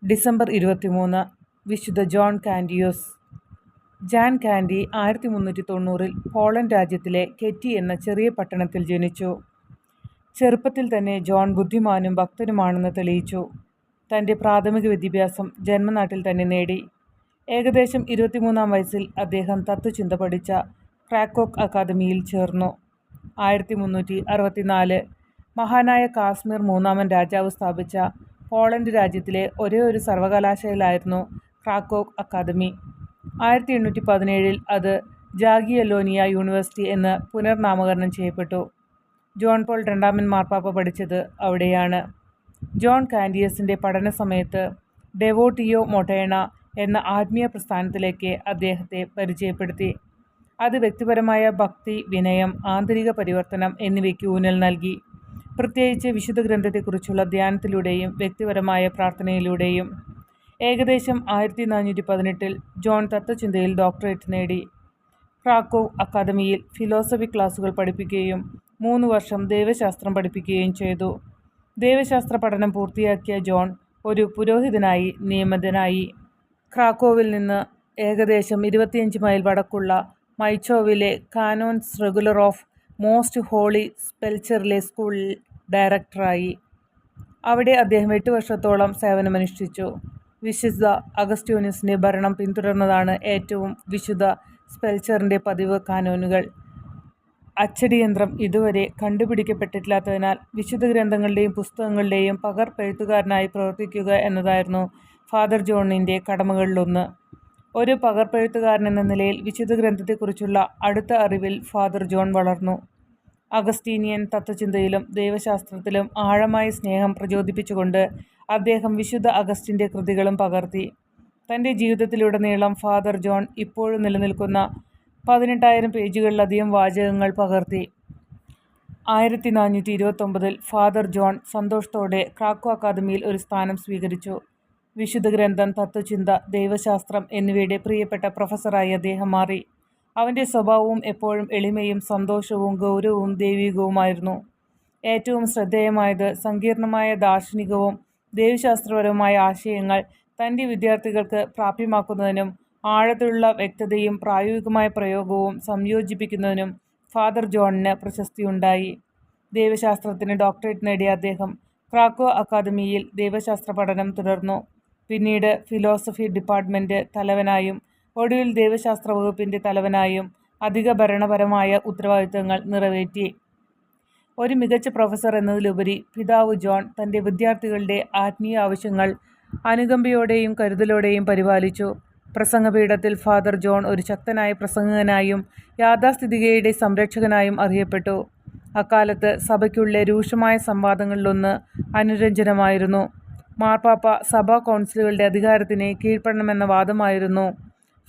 December 23 വിശുദ്ധ John കാൻഡിയോസ്. Jan candy 1390-ൽ Poland രാജ്യത്തിലെ കെറ്റി എന്ന ചെറിയ പട്ടണത്തിൽ ജനിച്ചു. ചെറുപ്പത്തിൽ തന്നെ ജോൺ ബുദ്ധിമാനും ഭക്തനുമാണെന്ന് തെളിയിച്ചു. തൻ്റെ പ്രാഥമിക വിദ്യാഭ്യാസം ജന്മനാട്ടിൽ തന്നെ നേടി. ഏകദേശം 23-ാം വയസ്സിൽ അദ്ദേഹം തത്വചിന്ത പഠിച്ച ക്രാക്കോക്ക് അക്കാദമിയിൽ ചേർന്നു. 1364 മഹാനായ കാസ്മീർ മൂന്നാമൻ രാജാവ് സ്ഥാപിച്ച പോളണ്ട് രാജ്യത്തിലെ ഒരേയൊരു സർവകലാശാലയായിരുന്നു ക്രാക്കോക്ക് അക്കാദമി. 1817-ൽ അത് ജാഗിയലോനിയ യൂണിവേഴ്സിറ്റി എന്ന് പുനർനാമകരണം ചെയ്യപ്പെട്ടു. ജോൺ പോൾ രണ്ടാമൻ മാർപ്പാപ്പ പഠിച്ചത് അവിടെയാണ്. ജോൺ കാൻഡിയസിൻ്റെ പഠന സമയത്ത് ഡെവോട്ടിയോ മൊട്ടേണ എന്ന ആത്മീയ പ്രസ്ഥാനത്തിലേക്ക് അദ്ദേഹത്തെ പരിചയപ്പെടുത്തി. അത് വ്യക്തിപരമായ ഭക്തി, വിനയം, ആന്തരിക പരിവർത്തനം എന്നിവയ്ക്ക് ഊന്നൽ നൽകി. പ്രത്യേകിച്ച് വിശുദ്ധ ഗ്രന്ഥത്തെക്കുറിച്ചുള്ള ധ്യാനത്തിലൂടെയും വ്യക്തിപരമായ പ്രാർത്ഥനയിലൂടെയും. ഏകദേശം 1418-ൽ ജോൺ തത്വചിന്തയിൽ ഡോക്ടറേറ്റ് നേടി. ക്രാക്കോവ് അക്കാദമിയിൽ ഫിലോസഫി ക്ലാസുകൾ പഠിപ്പിക്കുകയും 3 വർഷം ദൈവശാസ്ത്രം പഠിപ്പിക്കുകയും ചെയ്തു. ദൈവശാസ്ത്ര പഠനം പൂർത്തിയാക്കിയ ജോൺ ഒരു പുരോഹിതനായി നിയമിതനായി. ക്രാക്കോവിൽ നിന്ന് ഏകദേശം 25 മൈൽ വടക്കുള്ള മൈച്ചോവിലെ canons regular of most holy സ്പെൽച്ചറിലെ സ്കൂളിൽ ഡയറക്ടറായി. അവിടെ അദ്ദേഹം 8 വർഷത്തോളം സേവനമനുഷ്ഠിച്ചു. വിശുദ്ധ അഗസ്ത്യോനിസിൻ്റെ ഭരണം പിന്തുടർന്നതാണ് ഏറ്റവും വിശുദ്ധ സ്പെൽച്ചറിൻ്റെ പതിവ് കാനോനുകൾ. അച്ചടിയന്ത്രം ഇതുവരെ കണ്ടുപിടിക്കപ്പെട്ടിട്ടില്ലാത്തതിനാൽ വിശുദ്ധ ഗ്രന്ഥങ്ങളുടെയും പുസ്തകങ്ങളുടെയും പകർപ്പെഴുത്തുകാരനായി പ്രവർത്തിക്കുക എന്നതായിരുന്നു ഫാദർ ജോണിൻ്റെ കടമകളിലൊന്ന്. ഒരു പകർപ്പെഴുത്തുകാരനെന്ന നിലയിൽ വിശുദ്ധ ഗ്രന്ഥത്തെക്കുറിച്ചുള്ള അടുത്ത അറിവിൽ ഫാദർ ജോൺ വളർന്നു. അഗസ്റ്റീനിയൻ തത്വചിന്തയിലും ദൈവശാസ്ത്രത്തിലും ആഴമായ സ്നേഹം പ്രചോദിപ്പിച്ചുകൊണ്ട് അദ്ദേഹം വിശുദ്ധ അഗസ്റ്റിൻ്റെ കൃതികളും പകർത്തി. തൻ്റെ ജീവിതത്തിലുടനീളം ഫാദർ ജോൺ ഇപ്പോഴും നിലനിൽക്കുന്ന 18,000 പേജുകളിലധികം വാചകങ്ങൾ പകർത്തി. 1429-ൽ ഫാദർ ജോൺ സന്തോഷത്തോടെ ക്രാക്കോ അക്കാദമിയിൽ ഒരു സ്ഥാനം സ്വീകരിച്ചു. വിശുദ്ധ ഗ്രന്ഥം, തത്വചിന്ത, ദൈവശാസ്ത്രം എന്നിവയുടെ പ്രിയപ്പെട്ട പ്രൊഫസറായി അദ്ദേഹം മാറി. അവൻ്റെ സ്വഭാവവും എപ്പോഴും എളിമയും സന്തോഷവും ഗൗരവവും ദൈവികവുമായിരുന്നു. ഏറ്റവും ശ്രദ്ധേയമായത് സങ്കീർണമായ ദാർശനികവും ദൈവശാസ്ത്രപരവുമായ ആശയങ്ങൾ തൻ്റെ വിദ്യാർത്ഥികൾക്ക് പ്രാപ്യമാക്കുന്നതിനും ആഴത്തിലുള്ള വ്യക്തതയും പ്രായോഗികമായ പ്രയോഗവും സംയോജിപ്പിക്കുന്നതിനും ഫാദർ ജോണിന് പ്രശസ്തിയുണ്ടായി. ദൈവശാസ്ത്രത്തിന് ഡോക്ടറേറ്റ് നേടിയ അദ്ദേഹം ക്രാക്കോ അക്കാദമിയിൽ ദൈവശാസ്ത്ര പഠനം തുടർന്നു. പിന്നീട് ഫിലോസഫി ഡിപ്പാർട്ട്മെൻറ്റ് തലവനായും ഒടുവിൽ ദൈവശാസ്ത്ര വകുപ്പിൻ്റെ തലവനായും അധിക ഭരണപരമായ ഉത്തരവാദിത്തങ്ങൾ നിറവേറ്റി. ഒരു മികച്ച പ്രൊഫസർ എന്നതിലുപരി പിതാവ് ജോൺ തൻ്റെ വിദ്യാർത്ഥികളുടെ ആത്മീയ ആവശ്യങ്ങൾ അനുകമ്പയോടെയും കരുതലോടെയും പരിപാലിച്ചു. പ്രസംഗപീഠത്തിൽ ഫാദർ ജോൺ ഒരു ശക്തനായ പ്രസംഗകനായും യാഥാസ്ഥിതികയുടെ സംരക്ഷകനായും അറിയപ്പെട്ടു. അക്കാലത്ത് സഭയ്ക്കുള്ളിലെ രൂക്ഷമായ സംവാദങ്ങളിലൊന്ന് അനുരഞ്ജനമായിരുന്നു. മാർപ്പാപ്പ സഭാ കൗൺസിലുകളുടെ അധികാരത്തിന് കീഴ്പ്പെടണമെന്ന വാദമായിരുന്നു.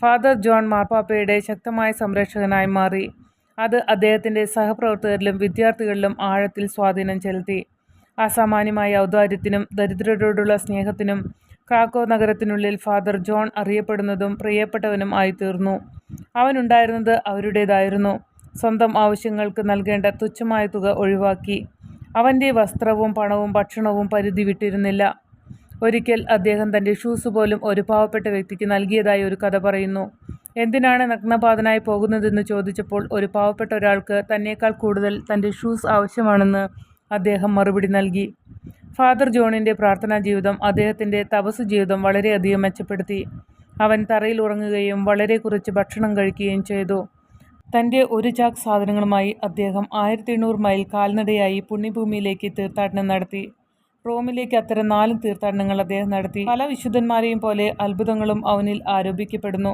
ഫാദർ ജോൺ മാർപ്പാപ്പയുടെ ശക്തമായ സംരക്ഷകനായി മാറി. അത് അദ്ദേഹത്തിൻ്റെ സഹപ്രവർത്തകരിലും വിദ്യാർത്ഥികളിലും ആഴത്തിൽ സ്വാധീനം ചെലുത്തി. അസാമാന്യമായ ഔദാര്യത്തിനും ദരിദ്രരോടുള്ള സ്നേഹത്തിനും ക്രാക്കോ നഗരത്തിനുള്ളിൽ ഫാദർ ജോൺ അറിയപ്പെടുന്നതും പ്രിയപ്പെട്ടവനും ആയിത്തീർന്നു. അവനുണ്ടായിരുന്നത് അവരുടേതായിരുന്നു. സ്വന്തം ആവശ്യങ്ങൾക്ക് നൽകേണ്ട തുച്ഛമായ തുക ഒഴിവാക്കി. അവൻ്റെ വസ്ത്രവും പണവും ഭക്ഷണവും പരിധി വിട്ടിരുന്നില്ല. ഒരിക്കൽ അദ്ദേഹം തൻ്റെ ഷൂസ് പോലും ഒരു പാവപ്പെട്ട വ്യക്തിക്ക് നൽകിയതായി ഒരു കഥ പറയുന്നു. എന്തിനാണ് നഗ്നപാതനായി പോകുന്നതെന്ന് ചോദിച്ചപ്പോൾ ഒരു പാവപ്പെട്ട ഒരാൾക്ക് തന്നേക്കാൾ കൂടുതൽ തൻ്റെ ഷൂസ് ആവശ്യമാണെന്ന് അദ്ദേഹം മറുപടി നൽകി. ഫാദർ ജോണിൻ്റെ പ്രാർത്ഥനാ ജീവിതം അദ്ദേഹത്തിൻ്റെ തപസ് ജീവിതം വളരെയധികം മെച്ചപ്പെടുത്തി. അവൻ തറയിൽ ഉറങ്ങുകയും വളരെ കുറച്ച് ഭക്ഷണം കഴിക്കുകയും ചെയ്തു. തൻ്റെ ഒരു ചാക്ക് സാധനങ്ങളുമായി അദ്ദേഹം 1800 മൈൽ കാൽനടയായി പുണ്യഭൂമിയിലേക്ക് തീർത്ഥാടനം നടത്തി. റോമിലേക്ക് അത്തരം 4 തീർത്ഥാടനങ്ങൾ അദ്ദേഹം നടത്തി. പല വിശുദ്ധന്മാരെയും പോലെ അത്ഭുതങ്ങളും അവനിൽ ആരോപിക്കപ്പെടുന്നു.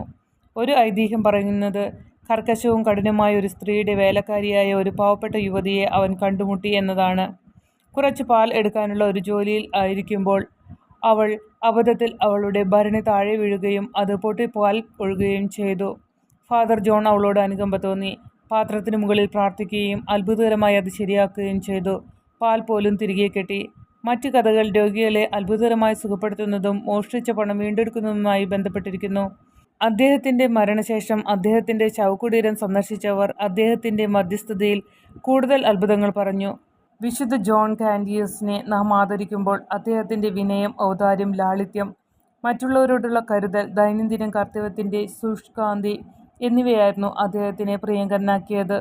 ഒരു ഐതിഹ്യം പറയുന്നത് കർക്കശവും കഠിനമായ ഒരു സ്ത്രീയുടെ വേലക്കാരിയായ ഒരു പാവപ്പെട്ട യുവതിയെ അവൻ കണ്ടുമുട്ടി എന്നതാണ്. കുറച്ച് പാൽ എടുക്കാനുള്ള ഒരു ജോലിയിൽ ആയിരിക്കുമ്പോൾ അവൾ അബദ്ധത്തിൽ അവളുടെ ഭരണി താഴെ വീഴുകയും അത് പൊട്ടി പാൽ ഒഴുകുകയും ചെയ്തു. ഫാദർ ജോൺ അവളോട് അനുകമ്പ തോന്നി. പാത്രത്തിന് മുകളിൽ പ്രാർത്ഥിക്കുകയും അത്ഭുതകരമായി അത് ശരിയാക്കുകയും ചെയ്തു. പാൽ പോലും തിരികെ കെട്ടി. മറ്റ് കഥകൾ രോഗികളെ അത്ഭുതകരമായി സുഖപ്പെടുത്തുന്നതും മോഷ്ടിച്ച പണം വീണ്ടെടുക്കുന്നതുമായി ബന്ധപ്പെട്ടിരിക്കുന്നു. അദ്ദേഹത്തിൻ്റെ മരണശേഷം അദ്ദേഹത്തിൻ്റെ ശവകുടീരം സന്ദർശിച്ചവർ അദ്ദേഹത്തിൻ്റെ മധ്യസ്ഥതയിൽ കൂടുതൽ അത്ഭുതങ്ങൾ പറഞ്ഞു. വിശുദ്ധ ജോൺ കാൻഡിയസിനെ നാം ആദരിക്കുമ്പോൾ അദ്ദേഹത്തിൻ്റെ വിനയം, ഔദാര്യം, ലാളിത്യം, മറ്റുള്ളവരോടുള്ള കരുതൽ, ദൈനംദിന കർത്തവ്യത്തിൻ്റെ ശുഷ്കാന്തി എന്നിവയായിരുന്നു അദ്ദേഹത്തിനെ പ്രിയങ്കരനാക്കിയത്.